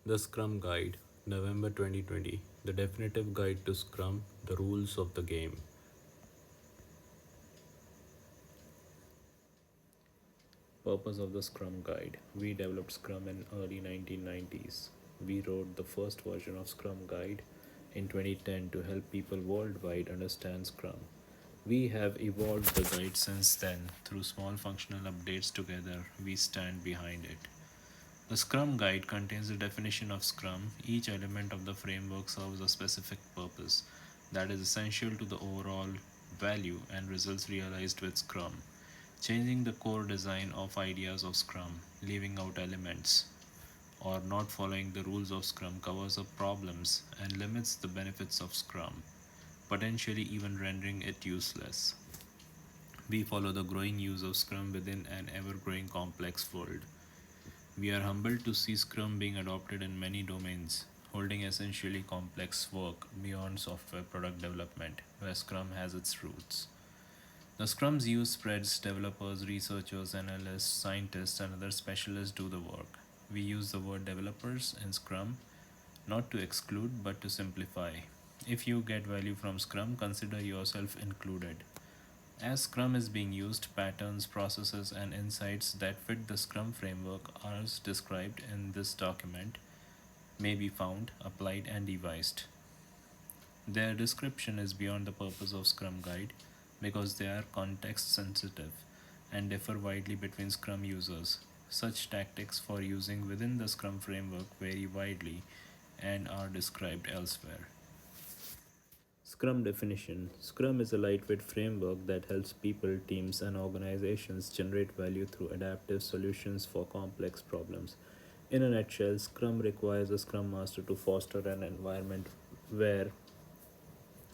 The Scrum Guide, November 2020, the definitive guide to Scrum, the rules of the game. Purpose of the Scrum Guide. We developed Scrum in early 1990s. We wrote the first version of Scrum Guide in 2010 to help people worldwide understand Scrum. We have evolved the guide since then through small functional updates together. We stand behind it. The Scrum Guide contains the definition of Scrum. Each element of the framework serves a specific purpose that is essential to the overall value and results realized with Scrum. Changing the core design of ideas of Scrum, leaving out elements, or not following the rules of Scrum covers up problems and limits the benefits of Scrum, potentially even rendering it useless. We follow the growing use of Scrum within an ever growing complex world. We are humbled to see Scrum being adopted in many domains, holding essentially complex work beyond software product development, where Scrum has its roots. The Scrum's use spreads developers, researchers, analysts, scientists, and other specialists do the work. We use the word developers in Scrum not to exclude but to simplify. If you get value from Scrum, consider yourself included. As Scrum is being used, patterns, processes, and insights that fit the Scrum framework as described in this document may be found, applied, and devised. Their description is beyond the purpose of Scrum Guide because they are context sensitive and differ widely between Scrum users. Such tactics for using within the Scrum framework vary widely and are described elsewhere. Scrum Definition. Scrum is a lightweight framework that helps people, teams, and organizations generate value through adaptive solutions for complex problems. In a nutshell, Scrum requires a Scrum Master to foster an environment where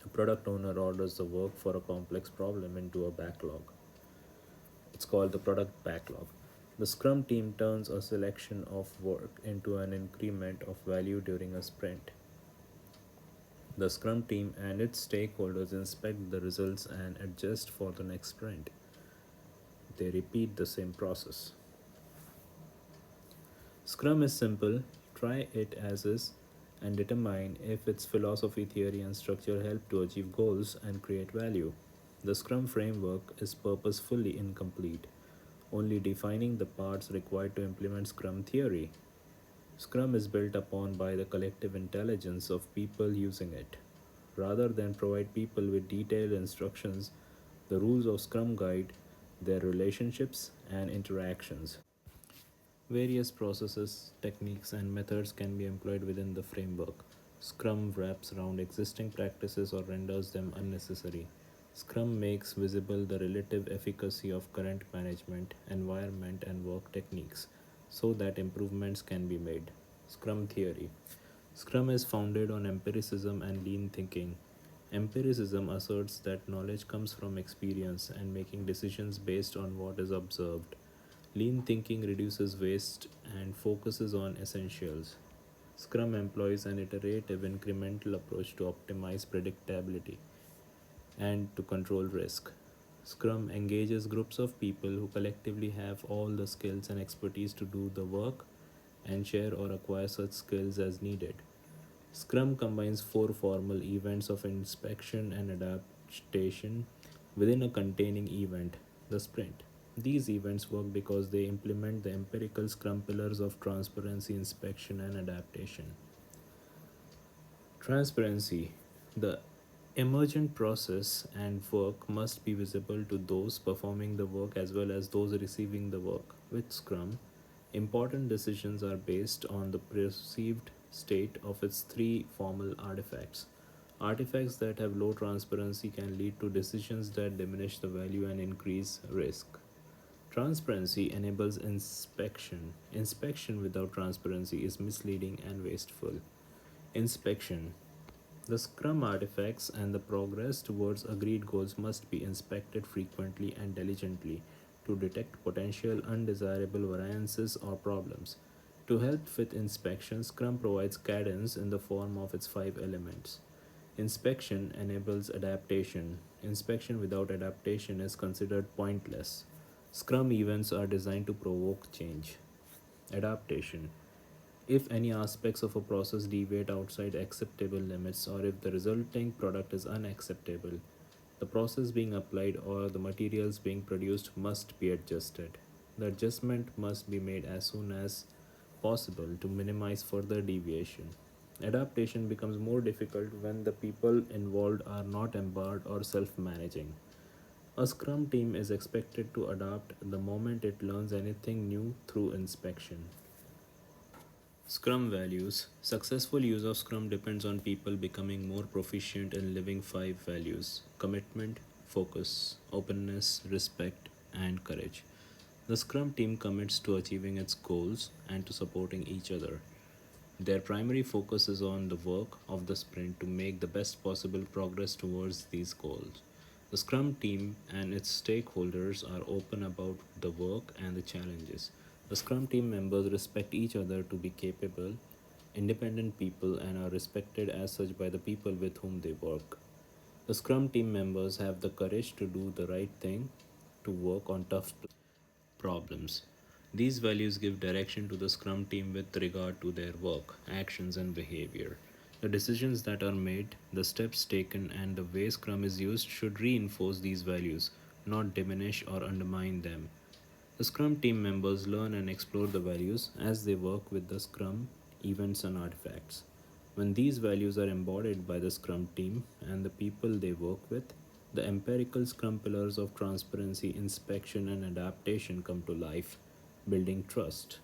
a product owner orders the work for a complex problem into a backlog. It's called the product backlog. The Scrum team turns a selection of work into an increment of value during a sprint. The Scrum team and its stakeholders inspect the results and adjust for the next sprint. They repeat the same process. Scrum is simple. Try it as is and determine if its philosophy, theory, and structure help to achieve goals and create value. The Scrum framework is purposefully incomplete, only defining the parts required to implement Scrum theory. Scrum is built upon by the collective intelligence of people using it. Rather than provide people with detailed instructions, the rules of Scrum guide their relationships and interactions. Various processes, techniques, and methods can be employed within the framework. Scrum wraps around existing practices or renders them unnecessary. Scrum makes visible the relative efficacy of current management, environment, and work techniques so that improvements can be made. Scrum Theory. Scrum is founded on empiricism and lean thinking. Empiricism asserts that knowledge comes from experience and making decisions based on what is observed. Lean thinking reduces waste and focuses on essentials. Scrum employs an iterative incremental approach to optimize predictability and to control risk. Scrum engages groups of people who collectively have all the skills and expertise to do the work and share or acquire such skills as needed. Scrum combines four formal events of inspection and adaptation within a containing event, the sprint. These events work because they implement the empirical Scrum pillars of transparency, inspection, and adaptation. Transparency. The emergent process and work must be visible to those performing the work as well as those receiving the work. With Scrum, important decisions are based on the perceived state of its three formal artifacts. Artifacts that have low transparency can lead to decisions that diminish the value and increase risk. Transparency enables inspection. Inspection without transparency is misleading and wasteful. Inspection. The Scrum artifacts and the progress towards agreed goals must be inspected frequently and diligently to detect potential undesirable variances or problems. To help with inspection, Scrum provides guidance in the form of its five elements. Inspection enables adaptation. Inspection without adaptation is considered pointless. Scrum events are designed to provoke change. Adaptation. if any aspects of a process deviate outside acceptable limits or if the resulting product is unacceptable, the process being applied or the materials being produced must be adjusted. The adjustment must be made as soon as possible to minimize further deviation. Adaptation becomes more difficult when the people involved are not empowered or self managing. A Scrum team is expected to adapt the moment it learns anything new through inspection. Scrum values. Successful use of Scrum depends on people becoming more proficient in living five values: commitment, focus, openness, respect, and courage. The Scrum team commits to achieving its goals and to supporting each other. Their primary focus is on the work of the sprint to make the best possible progress towards these goals. The Scrum team and its stakeholders are open about the work and the challenges. The Scrum team members respect each other to be capable, independent people and are respected as such by the people with whom they work. The Scrum team members have the courage to do the right thing, to work on tough problems. These values give direction to the Scrum team with regard to their work, actions, and behavior. The decisions that are made, the steps taken, and the way Scrum is used should reinforce these values, not diminish or undermine them. The Scrum team members learn and explore the values as they work with the Scrum events and artifacts. When these values are embodied by the Scrum team and the people they work with, the empirical Scrum pillars of transparency, inspection, and adaptation come to life, building trust.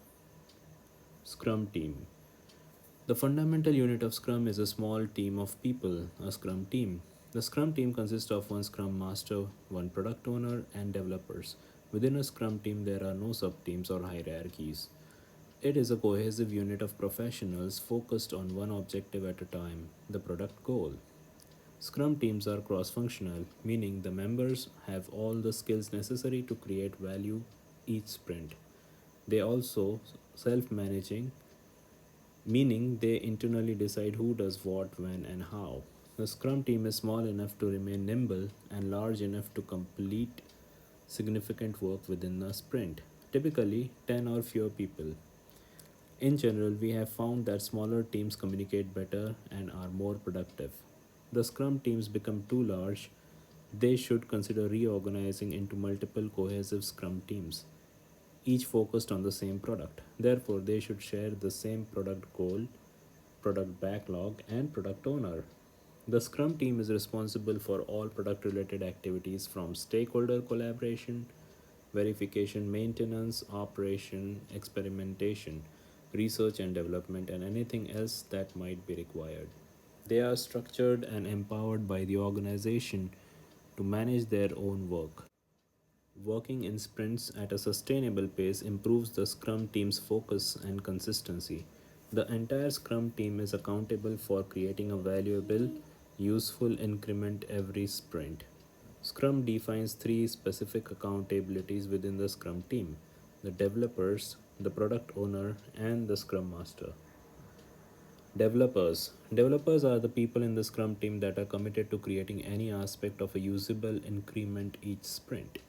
Scrum team. The fundamental unit of Scrum is a small team of people, a Scrum team. The Scrum team consists of one Scrum Master, one product owner, and developers. Within a Scrum team, there are no sub teams or hierarchies. It is a cohesive unit of professionals focused on one objective at a time, the product goal. Scrum teams are cross functional, meaning the members have all the skills necessary to create value each sprint. They also self managing, meaning they internally decide who does what, when, and how. The Scrum team is small enough to remain nimble and large enough to complete significant work within a sprint, typically 10 or fewer people. In general, we have found that smaller teams communicate better and are more productive. The Scrum teams become too large, they should consider reorganizing into multiple cohesive Scrum teams, each focused on the same product. Therefore, they should share the same product goal, product backlog, and product owner. The Scrum team is responsible for all product related activities from stakeholder collaboration, verification, maintenance, operation, experimentation, research and development, and anything else that might be required. They are structured and empowered by the organization to manage their own work. Working in sprints at a sustainable pace improves the Scrum team's focus and consistency. The entire Scrum team is accountable for creating a valuable, useful increment every sprint. Scrum defines three specific accountabilities within the Scrum team: the developers, the product owner, and the Scrum Master. Developers. Developers are the people in the Scrum team that are committed to creating any aspect of a usable increment each sprint.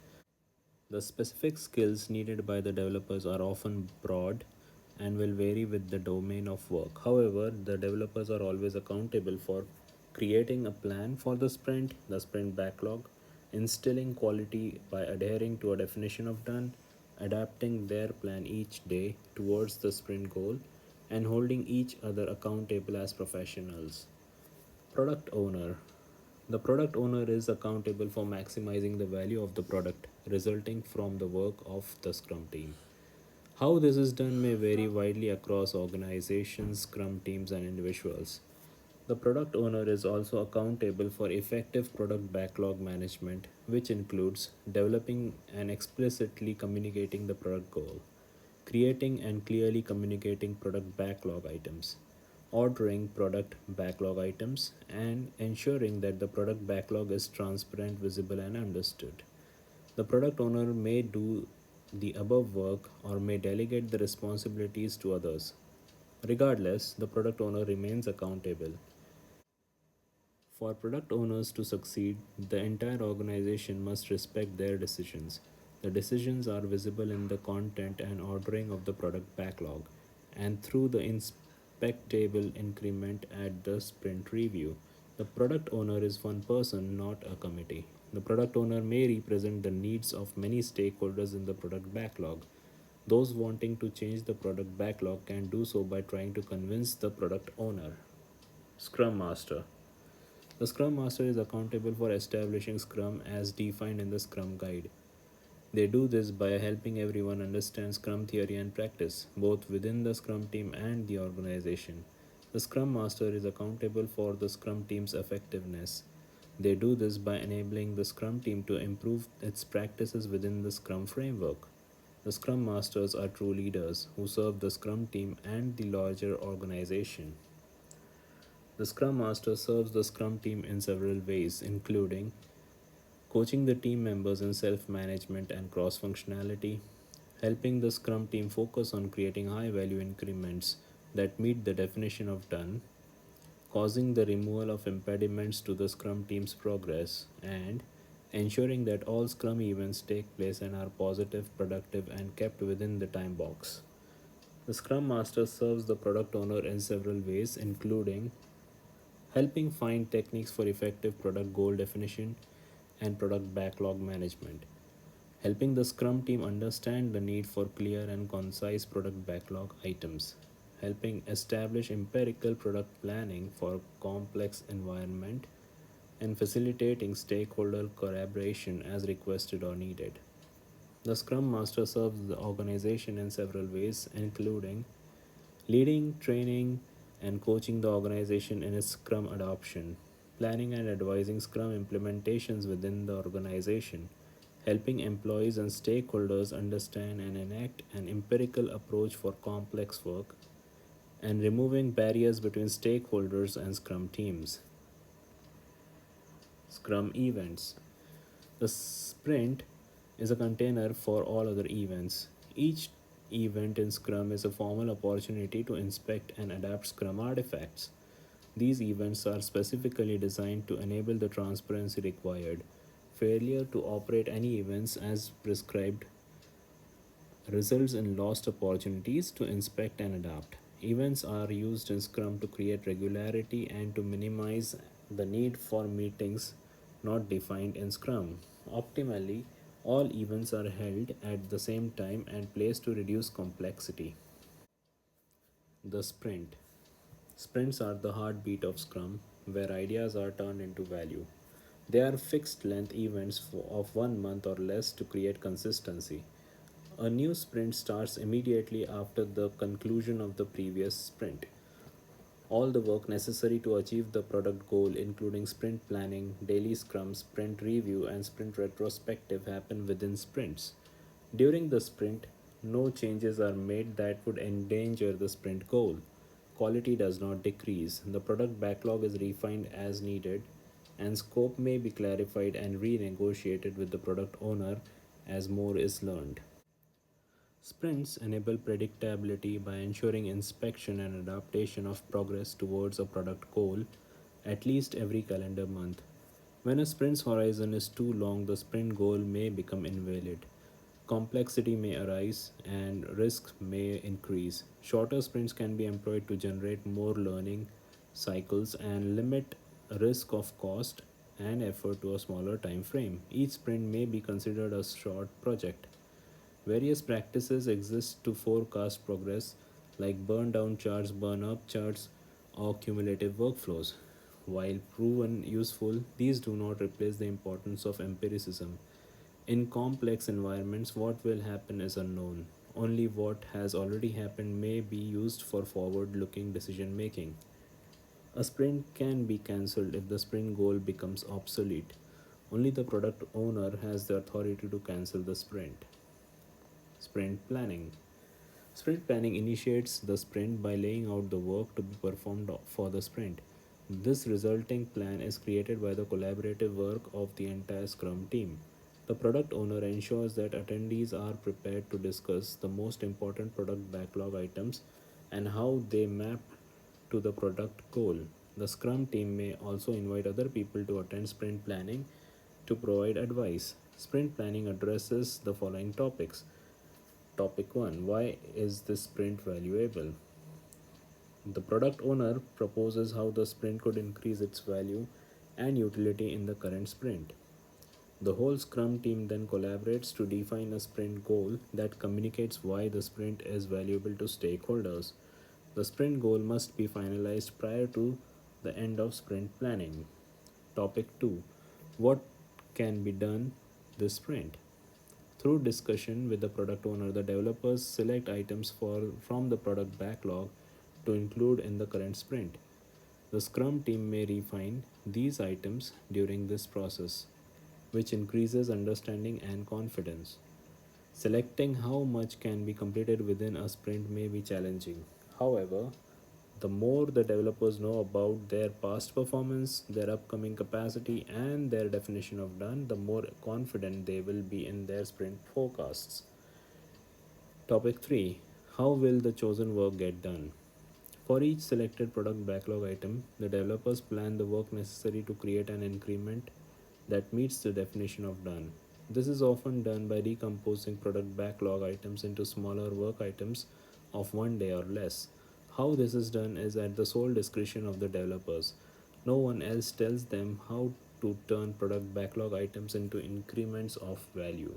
The specific skills needed by the developers are often broad and will vary with the domain of work. However, the developers are always accountable for creating a plan for the sprint backlog, instilling quality by adhering to a definition of done, adapting their plan each day towards the sprint goal, and holding each other accountable as professionals. Product owner. The product owner is accountable for maximizing the value of the product resulting from the work of the Scrum team. How this is done may vary widely across organizations, Scrum teams, and individuals. The product owner is also accountable for effective product backlog management, which includes developing and explicitly communicating the product goal, creating and clearly communicating product backlog items, ordering product backlog items, and ensuring that the product backlog is transparent, visible, and understood. The product owner may do the above work or may delegate the responsibilities to others. Regardless, the product owner remains accountable. For product owners to succeed, the entire organization must respect their decisions. The decisions are visible in the content and ordering of the product backlog, and through the inspectable increment at the sprint review. The product owner is one person, not a committee. The product owner may represent the needs of many stakeholders in the product backlog. Those wanting to change the product backlog can do so by trying to convince the product owner. Scrum Master. The Scrum Master is accountable for establishing Scrum as defined in the Scrum Guide. They do this by helping everyone understand Scrum theory and practice, both within the Scrum team and the organization. The Scrum Master is accountable for the Scrum team's effectiveness. They do this by enabling the Scrum team to improve its practices within the Scrum framework. The Scrum Masters are true leaders who serve the Scrum team and the larger organization. The Scrum Master serves the Scrum team in several ways, including coaching the team members in self management and cross functionality, helping the Scrum team focus on creating high value increments that meet the definition of done, causing the removal of impediments to the Scrum team's progress, and ensuring that all Scrum events take place and are positive, productive, and kept within the time box. The Scrum Master serves the product owner in several ways, including helping find techniques for effective product goal definition and product backlog management, helping the Scrum team understand the need for clear and concise product backlog items, helping establish empirical product planning for complex environment, and facilitating stakeholder collaboration as requested or needed. The Scrum Master serves the organization in several ways, including leading, training, and coaching the organization in its Scrum adoption, planning and advising Scrum implementations within the organization, helping employees and stakeholders understand and enact an empirical approach for complex work, and removing barriers between stakeholders and Scrum teams. Scrum Events. The sprint is a container for all other events. Each event in Scrum is a formal opportunity to inspect and adapt Scrum artifacts. These events are specifically designed to enable the transparency required. Failure to operate any events as prescribed results in lost opportunities to inspect and adapt. Events are used in Scrum to create regularity and to minimize the need for meetings not defined in Scrum. Optimally, all events are held at the same time and place to reduce complexity. The sprint. Sprints are the heartbeat of Scrum, where ideas are turned into value. They are fixed length events of 1 month or less to create consistency. A new sprint starts immediately after the conclusion of the previous sprint. All the work necessary to achieve the product goal, including sprint planning, daily scrum, sprint review, and sprint retrospective, happen within sprints. During the sprint, no changes are made that would endanger the sprint goal. Quality does not decrease. The product backlog is refined as needed, and scope may be clarified and renegotiated with the product owner as more is learned. Sprints enable predictability by ensuring inspection and adaptation of progress towards a product goal at least every calendar month. When a sprint's horizon is too long, the sprint goal may become invalid. Complexity may arise and risks may increase. Shorter sprints can be employed to generate more learning cycles and limit risk of cost and effort to a smaller time frame. Each sprint may be considered a short project. Various practices exist to forecast progress, like burn down charts, burn up charts, or cumulative workflows. While proven useful, these do not replace the importance of empiricism. In complex environments, what will happen is unknown. Only what has already happened may be used for forward looking decision making. A sprint can be cancelled if the sprint goal becomes obsolete. Only the product owner has the authority to cancel the sprint. Sprint planning. Sprint planning initiates the sprint by laying out the work to be performed for the sprint. This resulting plan is created by the collaborative work of the entire Scrum team. The product owner ensures that attendees are prepared to discuss the most important product backlog items and how they map to the product goal. The Scrum team may also invite other people to attend sprint planning to provide advice. Sprint planning addresses the following topics. Topic 1. Why is this sprint valuable? The product owner proposes how the sprint could increase its value and utility in the current sprint. The whole Scrum team then collaborates to define a sprint goal that communicates why the sprint is valuable to stakeholders. The sprint goal must be finalized prior to the end of sprint planning. Topic 2. What can be done this sprint? Through discussion with the product owner, the developers select items from the product backlog to include in the current sprint. The Scrum team may refine these items during this process, which increases understanding and confidence. Selecting how much can be completed within a sprint may be challenging. However, the more the developers know about their past performance, their upcoming capacity, and their definition of done, the more confident they will be in their sprint forecasts. Topic 3. How will the chosen work get done? For each selected product backlog item, the developers plan the work necessary to create an increment that meets the definition of done. This is often done by decomposing product backlog items into smaller work items of 1 day or less. How this is done is at the sole discretion of the developers. No one else tells them how to turn product backlog items into increments of value.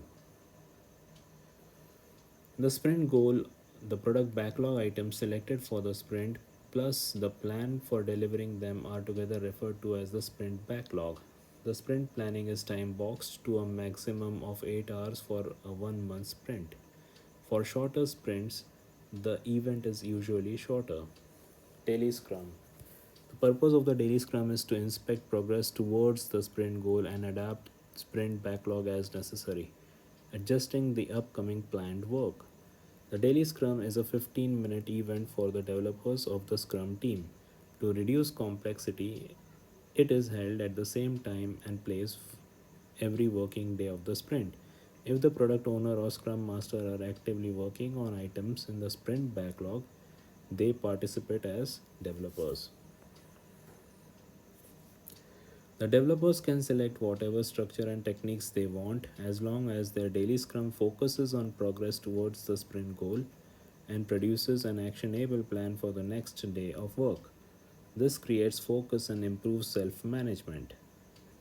The sprint goal, the product backlog items selected for the sprint, plus the plan for delivering them are together referred to as the sprint backlog. The sprint planning is time boxed to a maximum of 8 hours for a 1 month sprint. For shorter sprints, the event is usually shorter. Daily Scrum. The purpose of the daily Scrum is to inspect progress towards the sprint goal and adapt sprint backlog as necessary, adjusting the upcoming planned work. The daily Scrum is a 15-minute event for the developers of the Scrum team. To reduce complexity, it is held at the same time and place every working day of the sprint. If the product owner or Scrum Master are actively working on items in the sprint backlog, they participate as developers. The developers can select whatever structure and techniques they want as long as their daily Scrum focuses on progress towards the sprint goal and produces an actionable plan for the next day of work. This creates focus and improves self management.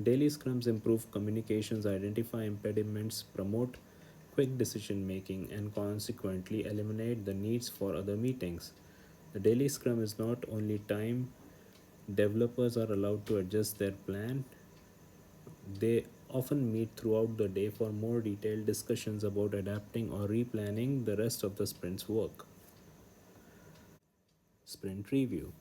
Daily Scrums improve communications, identify impediments, promote quick decision making, and consequently eliminate the needs for other meetings. The daily Scrum is not only time developers are allowed to adjust their plan, they often meet throughout the day for more detailed discussions about adapting or replanning the rest of the sprint's work. Sprint Review.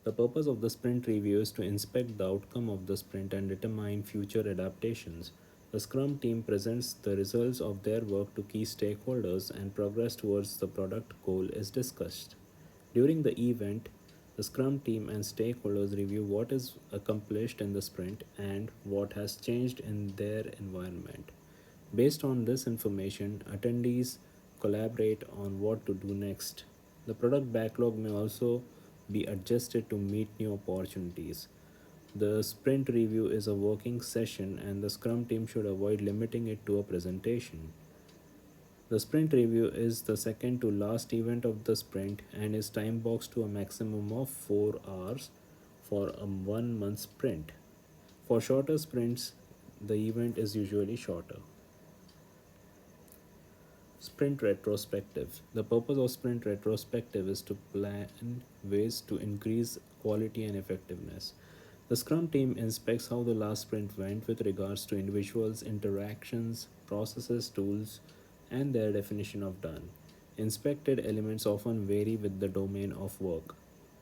The purpose of the sprint review is to inspect the outcome of the sprint and determine future adaptations. The Scrum team presents the results of their work to key stakeholders and progress towards the product goal is discussed. During the event, the Scrum team and stakeholders review what is accomplished in the sprint and what has changed in their environment. Based on this information, attendees collaborate on what to do next. The product backlog may also be adjusted to meet new opportunities. The sprint review is a working session, and the Scrum team should avoid limiting it to a presentation. The sprint review is the second to last event of the sprint and is time boxed to a maximum of 4 hours for a 1 month sprint. For shorter sprints, the event is usually shorter. Sprint Retrospective. The purpose of Sprint Retrospective is to plan ways to increase quality and effectiveness. The Scrum team inspects how the last sprint went with regards to individuals' interactions, processes, tools, and their definition of done. Inspected elements often vary with the domain of work.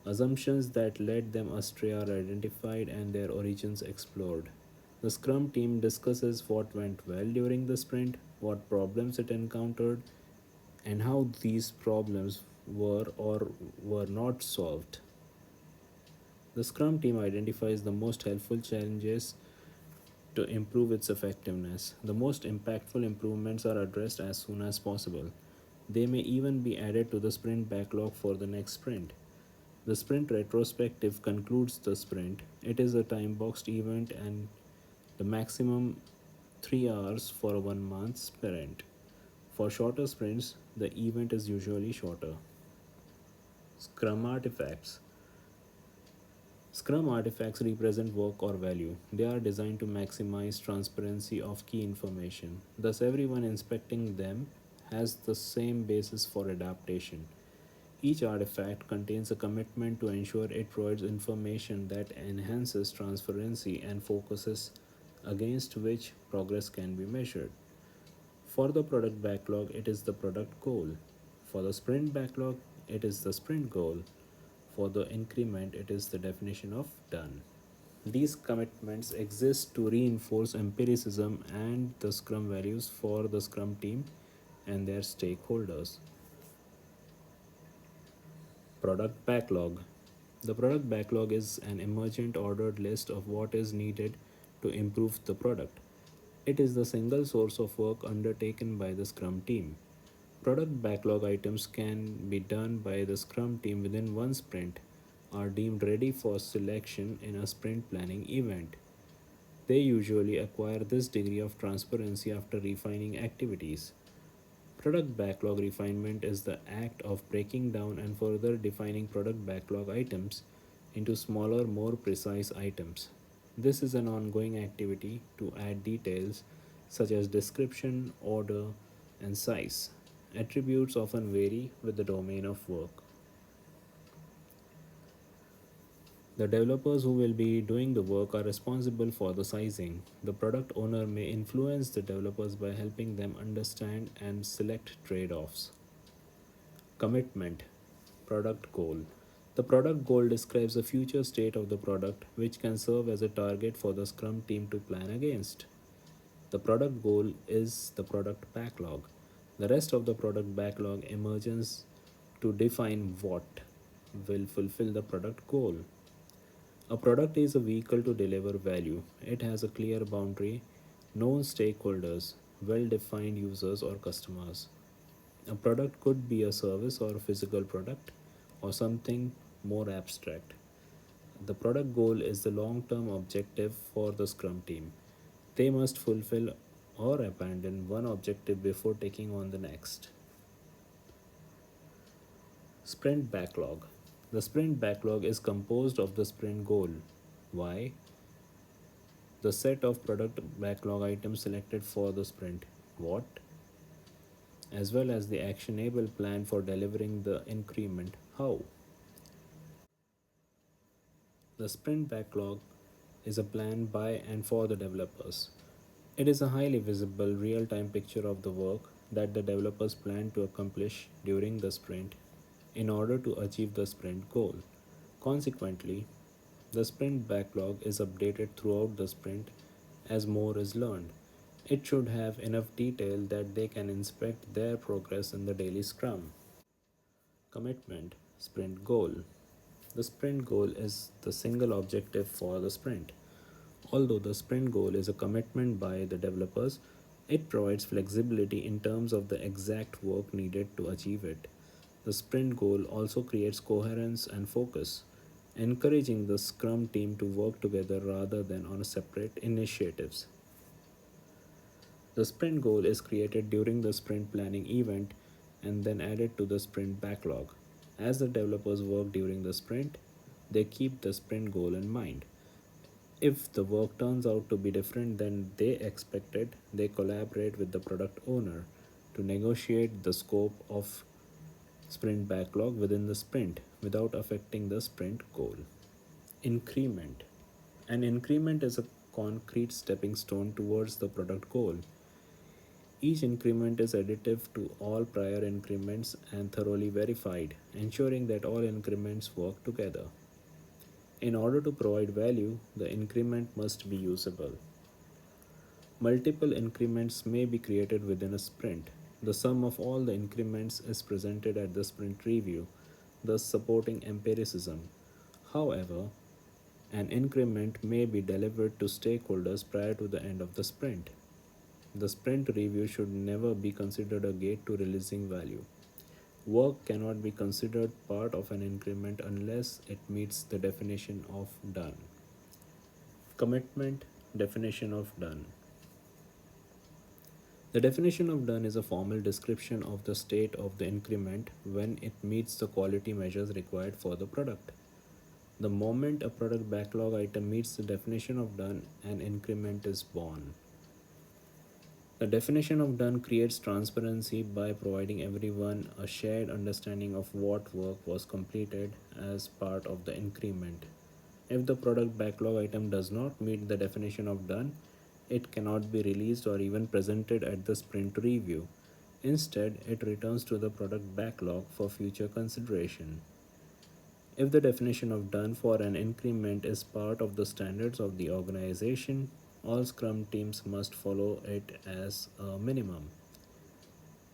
Assumptions that led them astray are identified and their origins explored. The Scrum team discusses what went well during the sprint, what problems it encountered, and how these problems were or were not solved. The Scrum team identifies the most helpful challenges to improve its effectiveness. The most impactful improvements are addressed as soon as possible. They may even be added to the sprint backlog for the next sprint. The sprint retrospective concludes the sprint. It is a time boxed event and the maximum 3 hours for a 1 month sprint. For shorter sprints, the event is usually shorter. Scrum Artifacts. Scrum artifacts represent work or value. They are designed to maximize transparency of key information. Thus, everyone inspecting them has the same basis for adaptation. Each artifact contains a commitment to ensure it provides information that enhances transparency and focuses against which progress can be measured. For the product backlog, it is the product goal. For the sprint backlog, it is the sprint goal. For the increment, it is the definition of done. These commitments exist to reinforce empiricism and the Scrum values for the Scrum team and their stakeholders. Product backlog. The product backlog is an emergent ordered list of what is needed to improve the product. It is the single source of work undertaken by the Scrum team. Product backlog items can be done by the Scrum team within one sprint, are deemed ready for selection in a sprint planning event. They usually acquire this degree of transparency after refining activities. Product backlog refinement is the act of breaking down and further defining product backlog items into smaller, more precise items. This is an ongoing activity to add details such as description, order, and size. Attributes often vary with the domain of work. The developers who will be doing the work are responsible for the sizing. The product owner may influence the developers by helping them understand and select trade offs. Commitment. Product goal. The product goal describes the future state of the product, which can serve as a target for the Scrum team to plan against. The product goal is the product backlog. The rest of the product backlog emerges to define what will fulfill the product goal. A product is a vehicle to deliver value. It has a clear boundary, known stakeholders, well defined users or customers. A product could be a service or a physical product or something more abstract. The product goal is the long term objective for the Scrum team. They must fulfill or abandon one objective before taking on the next. Sprint backlog. The sprint backlog is composed of the sprint goal. Why? The set of product backlog items selected for the sprint. What? As well as the actionable plan for delivering the increment. How? The sprint backlog is a plan by and for the developers. It is a highly visible, real time picture of the work that the developers plan to accomplish during the sprint in order to achieve the sprint goal. Consequently, the sprint backlog is updated throughout the sprint as more is learned. It should have enough detail that they can inspect their progress in the daily scrum. Commitment. Sprint goal. The sprint goal is the single objective for the sprint. Although the sprint goal is a commitment by the developers, it provides flexibility in terms of the exact work needed to achieve it. The sprint goal also creates coherence and focus, encouraging the Scrum team to work together rather than on separate initiatives. The sprint goal is created during the sprint planning event and then added to the sprint backlog. As the developers work during the sprint, they keep the sprint goal in mind. If the work turns out to be different than they expected, they collaborate with the product owner to negotiate the scope of sprint backlog within the sprint without affecting the sprint goal. Increment. An increment is a concrete stepping stone towards the product goal. Each increment is additive to all prior increments and thoroughly verified, ensuring that all increments work together. In order to provide value, the increment must be usable. Multiple increments may be created within a sprint. The sum of all the increments is presented at the sprint review, thus supporting empiricism. However, an increment may be delivered to stakeholders prior to the end of the sprint. The sprint review should never be considered a gate to releasing value. Work cannot be considered part of an increment unless it meets the definition of done. Commitment. Definition of done. The definition of done is a formal description of the state of the increment when it meets the quality measures required for the product. The moment a product backlog item meets the definition of done, an increment is born. The definition of done creates transparency by providing everyone a shared understanding of what work was completed as part of the increment. If the product backlog item does not meet the definition of done, it cannot be released or even presented at the sprint review. Instead, it returns to the product backlog for future consideration. If the definition of done for an increment is part of the standards of the organization, all Scrum teams must follow it as a minimum.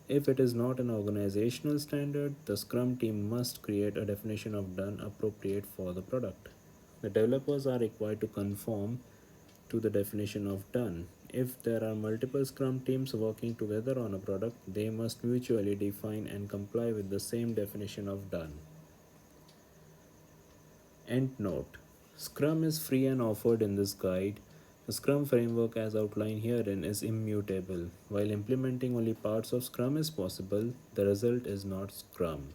If it is not an organizational standard, the Scrum team must create a definition of done appropriate for the product. The developers are required to conform to the definition of done. If there are multiple Scrum teams working together on a product, they must mutually define and comply with the same definition of done. End note: Scrum is free and offered in this guide. The Scrum framework as outlined herein is immutable. While implementing only parts of Scrum is possible, the result is not Scrum.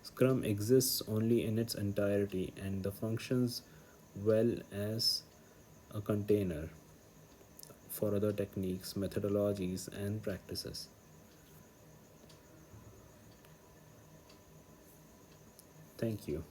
Scrum exists only in its entirety and the functions well as a container for other techniques, methodologies, and practices. Thank you.